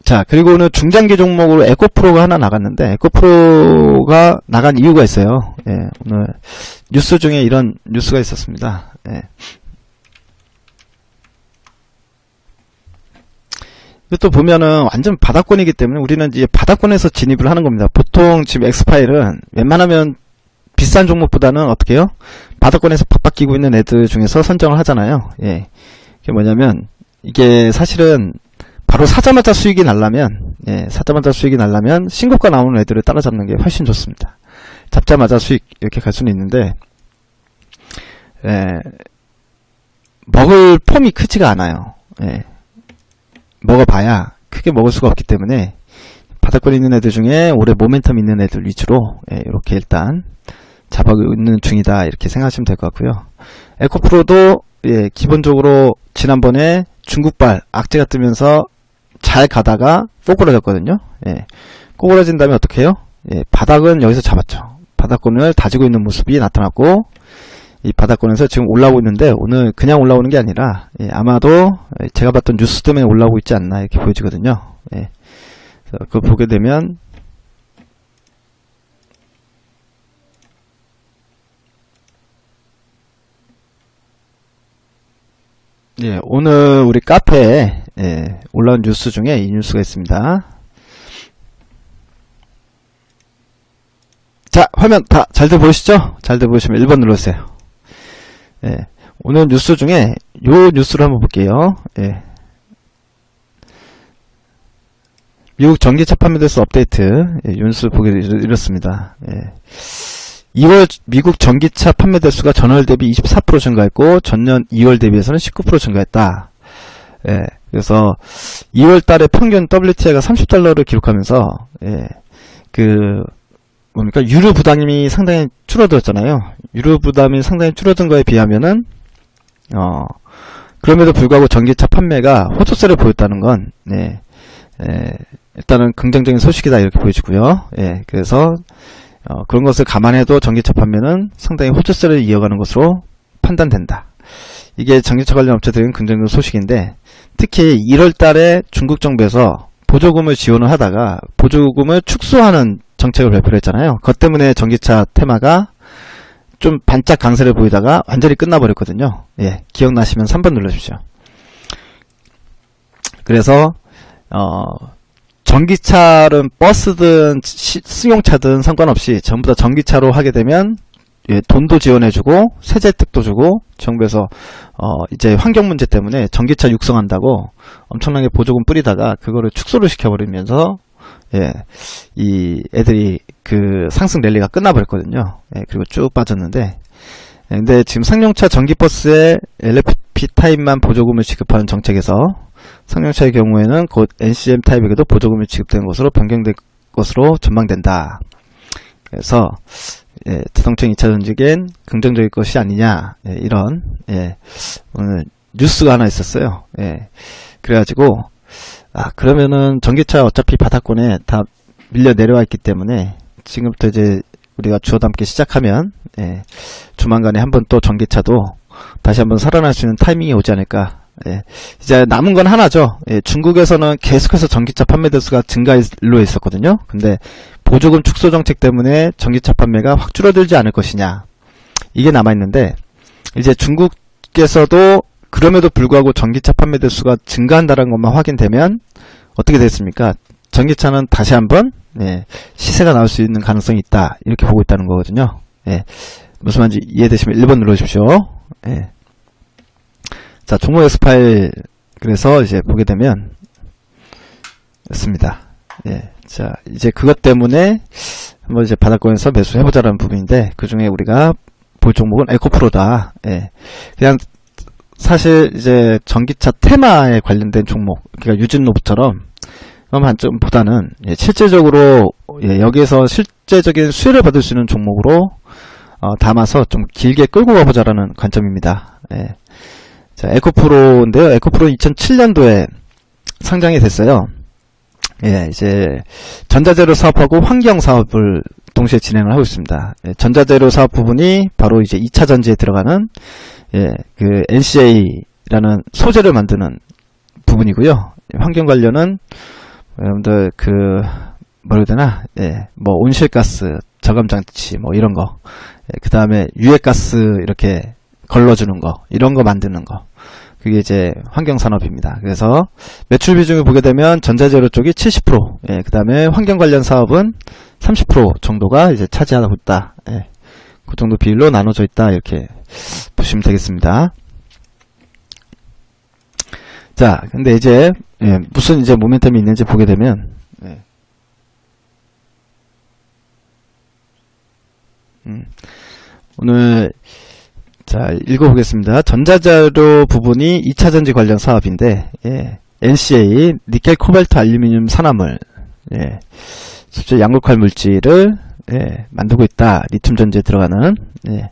자, 그리고 오늘 중장기 종목으로 에코프로가 하나 나갔는데, 에코프로가 나간 이유가 있어요. 예, 오늘 뉴스 중에 이런 뉴스가 있었습니다. 예. 이것도 보면은 완전 바닥권이기 때문에 우리는 이제 바닥권에서 진입을 하는 겁니다. 보통 지금 엑스파일은 웬만하면 비싼 종목보다는 어떻게 해요? 바닥권에서 팍팍 끼고 있는 애들 중에서 선정을 하잖아요. 예. 이게 뭐냐면, 이게 사실은 바로 사자마자 수익이 날라면, 예, 사자마자 수익이 날라면 신고가 나오는 애들을 따라잡는 게 훨씬 좋습니다. 잡자마자 수익 이렇게 갈 수는 있는데, 예, 먹을 폼이 크지가 않아요. 예, 먹어봐야 크게 먹을 수가 없기 때문에 바닥권에 있는 애들 중에 올해 모멘텀 있는 애들 위주로, 예, 이렇게 일단 잡아있는 중이다 이렇게 생각하시면 될 것 같고요. 에코프로도, 예, 기본적으로 지난번에 중국발 악재가 뜨면서 잘 가다가 꼬꾸라졌거든요. 예, 꼬꾸라진 다음에 어떻게 해요? 예, 바닥은 여기서 잡았죠. 바닥권을 다지고 있는 모습이 나타났고, 이 바닥권에서 지금 올라오고 있는데, 오늘 그냥 올라오는 게 아니라, 예, 아마도 제가 봤던 뉴스 때문에 올라오고 있지 않나 이렇게 보여지거든요. 예, 그걸 보게 되면, 예, 오늘 우리 카페에, 예, 올라온 뉴스 중에 이 뉴스가 있습니다. 자, 화면 다 잘들 보이시죠? 잘들 보이시면 1번 눌러주세요. 예, 오늘 뉴스 중에 요 뉴스를 한번 볼게요. 예, 미국 전기차 판매 대수 업데이트, 예, 이 뉴스 보게 이렇습니다. 예. 2월 미국 전기차 판매 대수가 전월 대비 24% 증가했고 전년 2월 대비해서는 19% 증가했다. 예, 그래서 2월 달에 평균 WTI가 $30를 기록하면서, 예, 뭡니까, 유류 부담이 상당히 줄어들었잖아요. 유류 부담이 상당히 줄어든 거에 비하면은, 그럼에도 불구하고 전기차 판매가 호조세를 보였다는 건, 예, 일단은 긍정적인 소식이다 이렇게 보여지고요. 예, 그래서 그런 것을 감안해도 전기차 판매는 상당히 호조세를 이어가는 것으로 판단된다. 이게 전기차 관련 업체들은 긍정적인 소식인데, 특히 1월 달에 중국 정부에서 보조금을 지원을 하다가 보조금을 축소하는 정책을 발표를 했잖아요. 그것 때문에 전기차 테마가 좀 반짝 강세를 보이다가 완전히 끝나버렸거든요. 예, 기억나시면 3번 눌러주십시오. 그래서 전기차는 버스든 승용차든 상관없이 전부 다 전기차로 하게 되면, 예, 돈도 지원해주고 세제 혜택도 주고 정부에서 이제 환경 문제 때문에 전기차 육성한다고 엄청나게 보조금 뿌리다가 그거를 축소를 시켜버리면서, 예, 이 애들이 그 상승 랠리가 끝나버렸거든요. 예, 그리고 쭉 빠졌는데, 예, 근데 지금 상용차 전기버스에 LFP 타입만 보조금을 지급하는 정책에서 상용차의 경우에는 곧 NCM 타입에게도 보조금이 지급되는 것으로 변경될 것으로 전망된다. 그래서, 예, 자동차 2차 전지엔 긍정적일 것이 아니냐, 예, 이런, 예, 오늘 뉴스가 하나 있었어요. 예, 그래가지고, 그러면은 전기차 어차피 바닥권에 다 밀려 내려와 있기 때문에 지금부터 이제 우리가 주워 담기 시작하면, 예, 조만간에 한번 또 전기차도 다시 한번 살아날 수 있는 타이밍이 오지 않을까. 예, 이제 남은 건 하나죠. 예, 중국에서는 계속해서 전기차 판매 대수가 증가일로 있었거든요. 근데 보조금 축소 정책 때문에 전기차 판매가 확 줄어들지 않을 것이냐, 이게 남아있는데, 이제 중국에서도 그럼에도 불구하고 전기차 판매 대수가 증가한다는 것만 확인되면 어떻게 됐습니까? 전기차는 다시 한번, 예, 시세가 나올 수 있는 가능성이 있다 이렇게 보고 있다는 거거든요. 예, 무슨 말인지 이해되시면 1번 눌러주십시오. 예. 자, 종목 엑스파일, 그래서 이제 보게 되면 있습니다. 예, 자, 이제 그것 때문에 한번 이제 바닥권에서 매수해보자라는 부분인데, 그 중에 우리가 볼 종목은 에코프로다. 예, 그냥 사실 이제 전기차 테마에 관련된 종목, 그러니까 유진로브처럼 그런 관점보다는, 예, 실제적으로, 예, 여기에서 실제적인 수혜를 받을 수 있는 종목으로 담아서 좀 길게 끌고 가보자라는 관점입니다. 예. 자, 에코프로인데요. 에코프로 2007년도에 상장이 됐어요. 예, 이제 전자재료 사업하고 환경 사업을 동시에 진행을 하고 있습니다. 예, 전자재료 사업 부분이 바로 이제 2차 전지에 들어가는, 예, 그 NCA라는 소재를 만드는 부분이고요. 환경 관련은 여러분들 뭐라 해야 되나? 예, 뭐 온실가스 저감장치 뭐 이런 거. 예, 그 다음에 유해가스 이렇게 걸러주는 거, 이런 거 만드는 거. 그게 이제 환경산업입니다. 그래서 매출 비중을 보게 되면 전자재료 쪽이 70%, 예, 그 다음에 환경 관련 사업은 30% 정도가 이제 차지하고 있다. 예, 그 정도 비율로 나눠져 있다. 이렇게 보시면 되겠습니다. 자, 근데 이제 예, 무슨 이제 모멘텀이 있는지 보게 되면 예. 오늘 자 읽어보겠습니다. 전자자료 부분이 2차전지 관련 사업인데 예, NCA 니켈 코발트 알루미늄 산화물 예, 실제 양극화 물질을 예, 만들고 있다. 리튬 전지에 들어가는 예.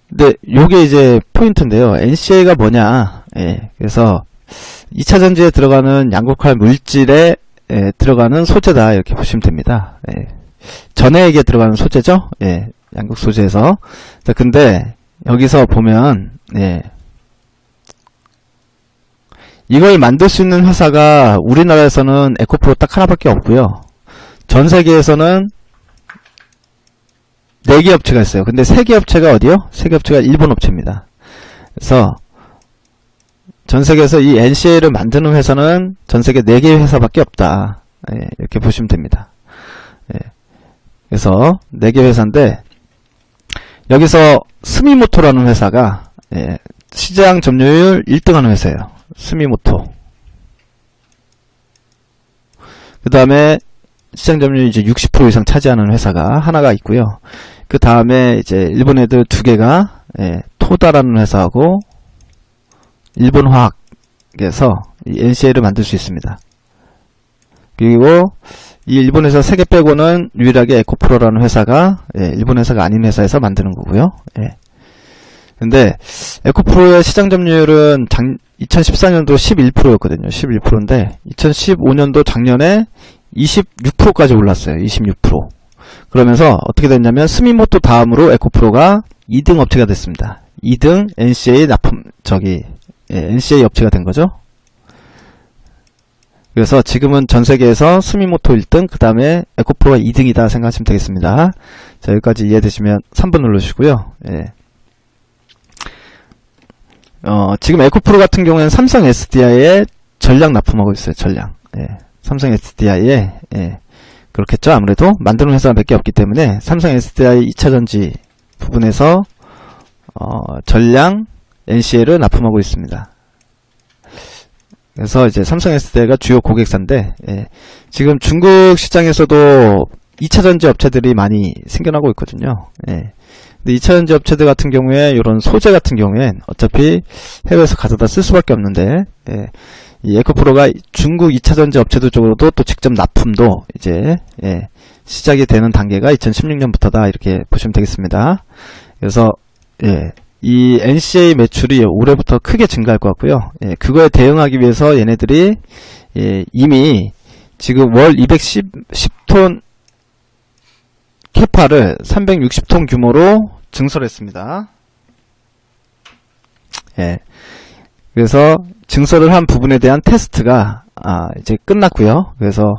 근데 요게 이제 포인트인데요. NCA가 뭐냐? 예, 그래서 2차 전지에 들어가는 양극화 물질에 예, 들어가는 소재다. 이렇게 보시면 됩니다. 예. 전해액에 들어가는 소재죠. 예, 양극 소재에서. 자, 근데 여기서 보면 예, 이걸 만들 수 있는 회사가 우리나라에서는 에코프로 딱 하나밖에 없고요. 전 세계에서는 4개 업체가 있어요. 근데 3개 업체가 어디요? 3개 업체가 일본 업체입니다. 그래서 전 세계에서 이 NCA를 만드는 회사는 전 세계 4개의 회사밖에 없다. 예, 이렇게 보시면 됩니다. 예, 그래서 4개 회사인데 여기서 스미모토라는 회사가 예, 시장 점유율 1등하는 회사예요. 스미모토. 그 다음에 시장 점유율 이제 60% 이상 차지하는 회사가 하나가 있고요. 그 다음에 이제 일본 애들 2개가 예, 토다라는 회사하고 일본화학에서 이 NCA를 만들 수 있습니다. 그리고 이 일본 회사 3개 빼고는 유일하게 에코프로라는 회사가 예, 일본 회사가 아닌 회사에서 만드는 거고요. 예. 근데 에코프로의 시장 점유율은 2014년도 11%였거든요. 11%인데 2015년도 작년에 26%까지 올랐어요. 26%. 그러면서 어떻게 됐냐면 스미모토 다음으로 에코프로가 2등 업체가 됐습니다. 2등 NCA 납품 NCA 업체가 된 거죠. 그래서 지금은 전 세계에서 스미모토 1등, 그 다음에 에코프로가 2등이다 생각하시면 되겠습니다. 자, 여기까지 이해되시면 3번 눌러주시고요. 예. 지금 에코프로 같은 경우에는 삼성 SDI에 전량 납품하고 있어요. 전량. 예. 삼성 SDI에 예. 그렇겠죠. 아무래도 만드는 회사가 몇 개 없기 때문에 삼성 SDI 2차전지 부분에서 전량 NCA를 납품하고 있습니다. 그래서 이제 삼성 SDI가 주요 고객사인데 예, 지금 중국 시장에서도 2차전지 업체들이 많이 생겨나고 있거든요. 예. 근데 2차전지 업체들 같은 경우에 이런 소재 같은 경우엔 어차피 해외에서 가져다 쓸 수밖에 없는데 예, 이 에코프로가 중국 2차전지 업체들 쪽으로도 또 직접 납품도 이제 예, 시작이 되는 단계가 2016년부터다 이렇게 보시면 되겠습니다. 그래서 예, 이 NCA 매출이 올해부터 크게 증가할 것 같고요. 예, 그거에 대응하기 위해서 얘네들이 예, 이미 지금 월 210톤 캐파를 360톤 규모로 증설했습니다. 예, 그래서 증설을 한 부분에 대한 테스트가 이제 끝났고요. 그래서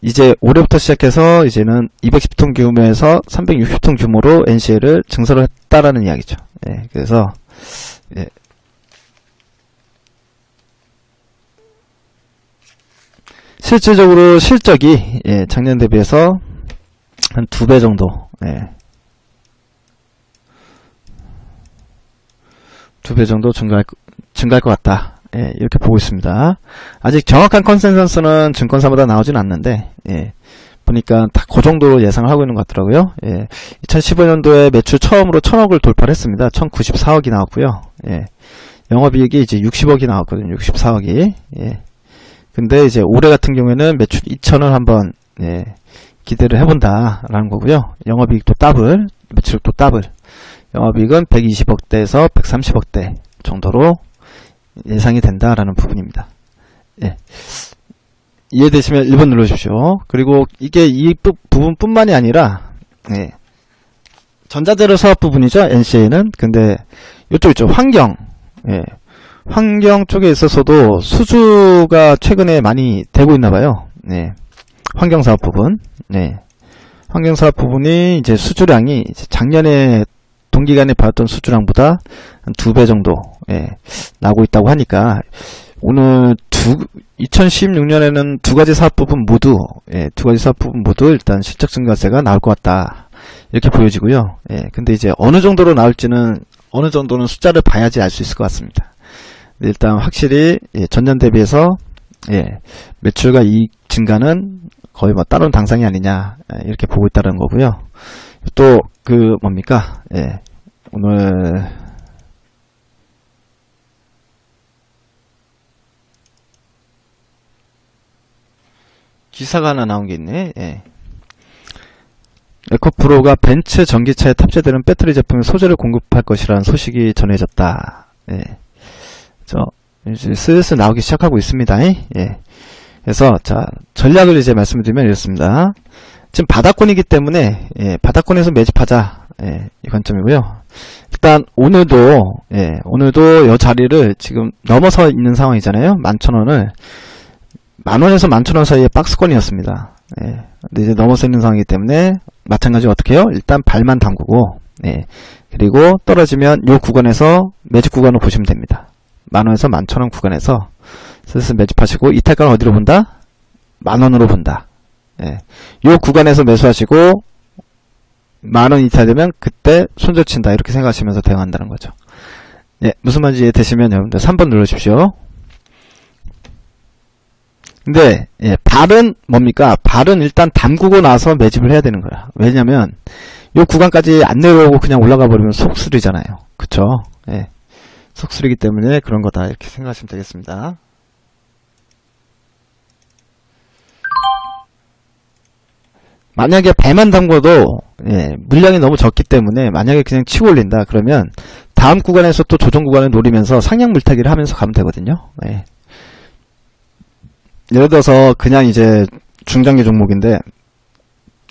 이제 올해부터 시작해서 이제는 210톤 규모에서 360톤 규모로 NCA를 증설을 했다라는 이야기죠. 예, 그래서 예. 실질적으로 실적이 예, 작년 대비해서 한 2배 정도 예. 2배 정도 증가할 것 같다. 예, 이렇게 보고 있습니다. 아직 정확한 컨센서스는 증권사마다 나오진 않는데 예, 보니까 다 그 정도로 예상을 하고 있는 것 같더라고요. 예, 2015년도에 매출 처음으로 1000억을 돌파를 했습니다. 1094억이 나왔고요. 예, 영업이익이 이제 60억이 나왔거든요. 64억이. 예, 근데 이제 올해 같은 경우에는 매출 2000을 한번 예, 기대를 해본다라는 거고요. 영업이익도 더블, 매출도 더블. 영업이익은 120억대에서 130억대 정도로 예상이 된다라는 부분입니다. 예. 이해되시면 1번 눌러주십시오. 그리고 이게 이 부분뿐만이 아니라 예. 전자재료 사업 부분이죠. NCA는. 근데 이쪽 있죠. 환경. 예. 환경 쪽에 있어서도 수주가 최근에 많이 되고 있나 봐요. 네. 환경사업 부분. 네. 환경사업 부분이 이제 수주량이 작년에 동기간에 받았던 수주량보다 한 2배 정도, 예, 나오고 있다고 하니까, 오늘 2016년에는 두 가지 사업 부분 모두, 예, 두 가지 사업 부분 모두 일단 실적 증가세가 나올 것 같다. 이렇게 보여지고요. 예, 근데 이제 어느 정도로 나올지는, 어느 정도는 숫자를 봐야지 알 수 있을 것 같습니다. 일단 확실히, 예, 전년 대비해서, 예, 매출과 이익 증가는 거의 뭐 따로는 당상이 아니냐, 예, 이렇게 보고 있다는 거고요. 또, 뭡니까? 예, 오늘, 기사가 하나 나온 게 있네. 예. 에코프로가 벤츠 전기차에 탑재되는 배터리 제품의 소재를 공급할 것이라는 소식이 전해졌다. 예. 이제 슬슬 나오기 시작하고 있습니다. 예. 그래서, 자, 전략을 이제 말씀드리면 이렇습니다. 지금 바닥권이기 때문에, 예, 바닥권에서 매집하자. 예, 이 관점이고요. 일단, 오늘도 이 자리를 지금 넘어서 있는 상황이잖아요. 11,000원을. 10,000원에서 11,000원 사이에 박스권이었습니다. 예, 근데 이제 넘어서 있는 상황이기 때문에, 마찬가지로 어떻게 해요? 일단 발만 담그고, 예, 그리고 떨어지면 이 구간에서 매집 구간을 보시면 됩니다. 10,000원에서 11,000원 구간에서 슬슬 매집하시고, 이탈가는 어디로 본다? 10,000원으로 본다. 예, 이 구간에서 매수하시고, 10,000원 이탈되면 그때 손절친다. 이렇게 생각하시면서 대응한다는 거죠. 예, 무슨 말인지 이해되시면 여러분들 3번 눌러주십시오. 근데, 예, 발은 뭡니까? 발은 일단 담그고 나서 매집을 해야 되는 거야. 왜냐면, 이 구간까지 안 내려오고 그냥 올라가 버리면 속쓰리잖아요. 그쵸? 예. 속쓰리기 때문에 그런 거다. 이렇게 생각하시면 되겠습니다. 만약에 발만 담궈도, 예, 물량이 너무 적기 때문에 만약에 그냥 치고 올린다. 그러면 다음 구간에서 또 조정 구간을 노리면서 상향 물타기를 하면서 가면 되거든요. 예. 예를 들어서 그냥 이제 중장기 종목인데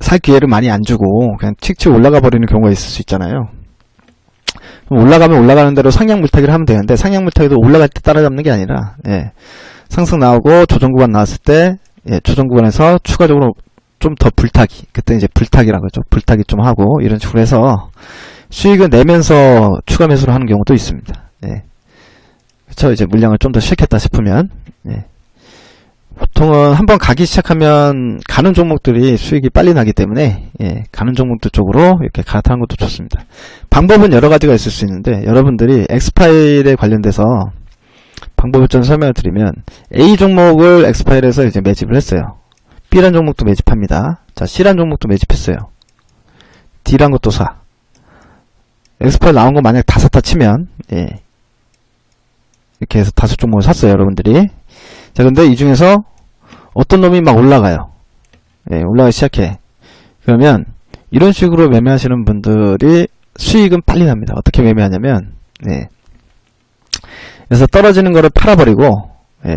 살 기회를 많이 안 주고 그냥 칙칙 올라가 버리는 경우가 있을 수 있잖아요. 그럼 올라가면 올라가는 대로 상향 물타기를 하면 되는데, 상향 물타기도 올라갈 때 따라잡는 게 아니라, 예, 상승 나오고 조정 구간 나왔을 때, 예, 조정 구간에서 추가적으로 좀 더 불타기, 그때 이제 불타기라고 하죠. 불타기 좀 하고 이런 식으로 해서 수익을 내면서 추가 매수를 하는 경우도 있습니다. 예. 그쵸? 이제 물량을 좀 더 실겠다 싶으면, 예. 보통은 한번 가기 시작하면 가는 종목들이 수익이 빨리 나기 때문에, 예, 가는 종목들 쪽으로 이렇게 갈아타는 것도 좋습니다. 방법은 여러 가지가 있을 수 있는데, 여러분들이 엑스파일에 관련돼서 방법을 좀 설명을 드리면, A 종목을 엑스파일에서 이제 매집을 했어요. B란 종목도 매집합니다. 자, C란 종목도 매집했어요. D란 것도 사. 엑스파일 나온 거 만약 다 샀다 치면, 예, 이렇게 해서 5종목을 샀어요, 여러분들이. 자, 근데 이 중에서 어떤 놈이 막 올라가요. 예, 올라가기 시작해. 그러면 이런 식으로 매매하시는 분들이 수익은 빨리 납니다. 어떻게 매매하냐면, 예, 그래서 떨어지는 거를 팔아버리고, 예,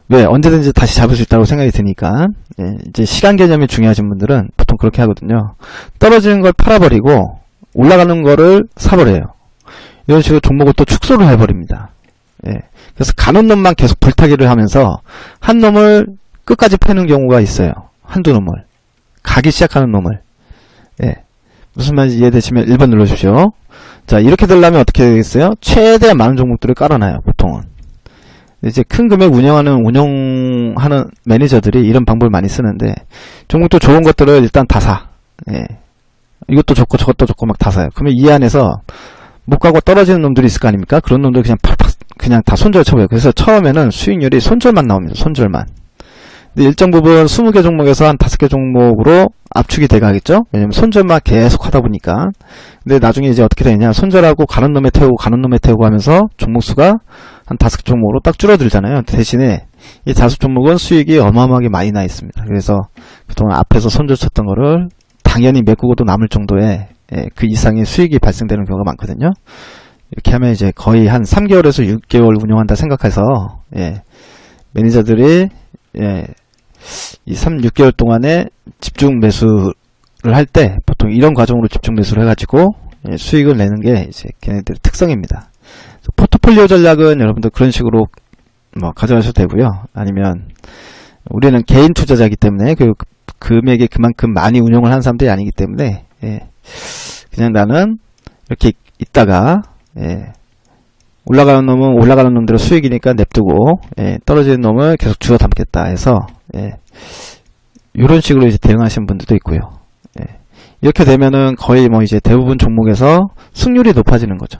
왜 언제든지 다시 잡을 수 있다고 생각이 드니까, 예, 이제 시간 개념이 중요하신 분들은 보통 그렇게 하거든요. 떨어지는 걸 팔아버리고 올라가는 거를 사버려요. 이런 식으로 종목을 또 축소를 해버립니다. 예, 그래서 가는 놈만 계속 불타기를 하면서 한 놈을 끝까지 패는 경우가 있어요. 한두 놈을. 가기 시작하는 놈을. 예, 무슨 말인지 이해되시면 1번 눌러주십시오. 자, 이렇게 되려면 어떻게 되겠어요? 최대한 많은 종목들을 깔아놔요, 보통은. 이제 큰 금액 운영하는 매니저들이 이런 방법을 많이 쓰는데, 종목도 좋은 것들을 일단 다 사. 예, 이것도 좋고 저것도 좋고 막 다 사요. 그러면 이 안에서 못 가고 떨어지는 놈들이 있을 거 아닙니까? 그런 놈들 그냥 다 손절 쳐버려요. 그래서 처음에는 수익률이 손절만 나옵니다. 손절만. 근데 일정 부분 20개 종목에서 한 5개 종목으로 압축이 돼가겠죠? 왜냐면 손절만 계속 하다 보니까. 근데 나중에 이제 어떻게 되냐. 손절하고 가는 놈에 태우고 하면서 종목 수가 한 5개 종목으로 딱 줄어들잖아요. 대신에 이 5종목은 수익이 어마어마하게 많이 나 있습니다. 그래서 그동안 앞에서 손절 쳤던 거를 당연히 메꾸고도 남을 정도의, 예, 그 이상의 수익이 발생되는 경우가 많거든요. 이렇게 하면 이제 거의 한 3개월에서 6개월 운영한다 생각해서, 예, 매니저들이, 예, 이 6개월 동안에 집중 매수를 할 때 보통 이런 과정으로 집중 매수를 해가지고, 예, 수익을 내는 게 이제 걔네들의 특성입니다. 포트폴리오 전략은 여러분들 그런 식으로 뭐 가져가셔도 되고요. 아니면 우리는 개인 투자자이기 때문에 그 금액이 그만큼 많이 운용을 하는 사람들이 아니기 때문에 그냥 나는 이렇게 있다가 올라가는 놈은 올라가는 놈대로 수익이니까 냅두고 떨어지는 놈을 계속 주워 담겠다 해서 이런 식으로 이제 대응하시는 분들도 있고요. 이렇게 되면은 거의 뭐 이제 대부분 종목에서 승률이 높아지는 거죠.